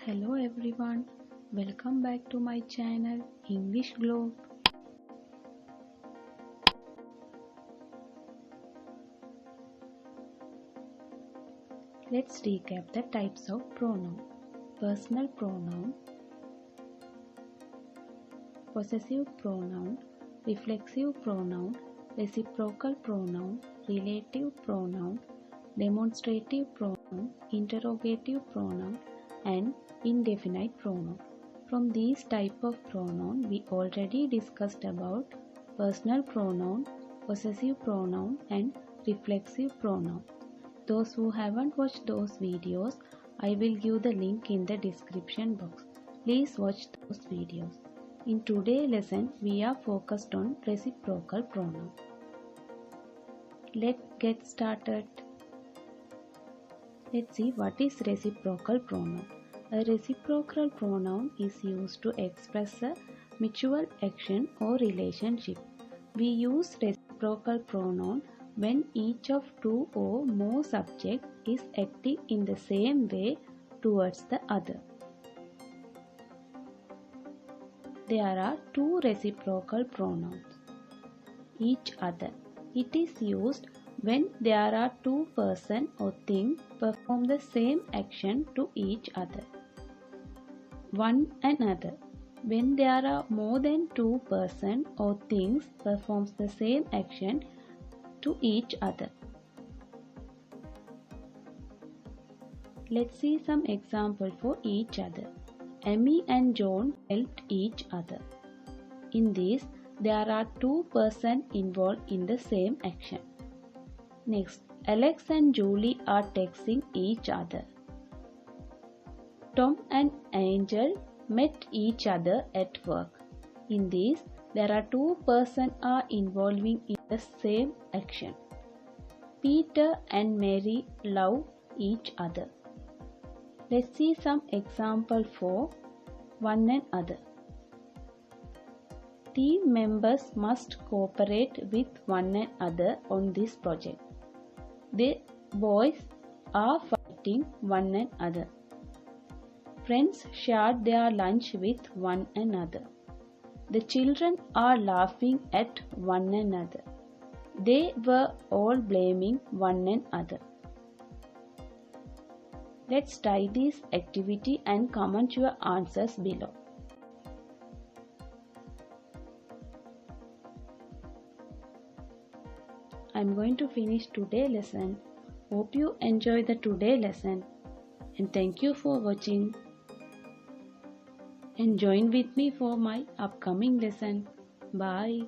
Hello everyone, welcome back to my channel English Globe. Let's recap the types of pronoun. Personal pronoun, possessive pronoun, reflexive pronoun, reciprocal pronoun, relative pronoun, demonstrative pronoun, interrogative pronoun, and indefinite pronoun. From these type of pronoun, we already discussed about personal pronoun, possessive pronoun, and reflexive pronoun. Those who haven't watched those videos, I will give the link in the description box. Please watch those videos. In today's lesson, we are focused on reciprocal pronoun. Let's get started. Let's see what is reciprocal pronoun. A reciprocal pronoun is used to express a mutual action or relationship. We use reciprocal pronoun when each of two or more subjects is acting in the same way towards the other. There are two reciprocal pronouns. Each other. It is used when there are two persons or things perform the same action to each other. One another. When there are more than two persons or things performs the same action to each other. Let's see some example for each other. Amy and John helped each other. In this, there are two persons involved in the same action. Next, Alex and Julie are texting each other. Tom and Angel met each other at work. In this, there are two persons are involving in the same action. Peter and Mary love each other. Let's see some example for one another. Team members must cooperate with one another on this project. The boys are fighting one another. Friends shared their lunch with one another. The children are laughing at one another. They were all blaming one another. Let's try this activity and comment your answers below. I'm going to finish today's lesson. Hope you enjoy the today lesson and thank you for watching. And join with me for my upcoming lesson. Bye.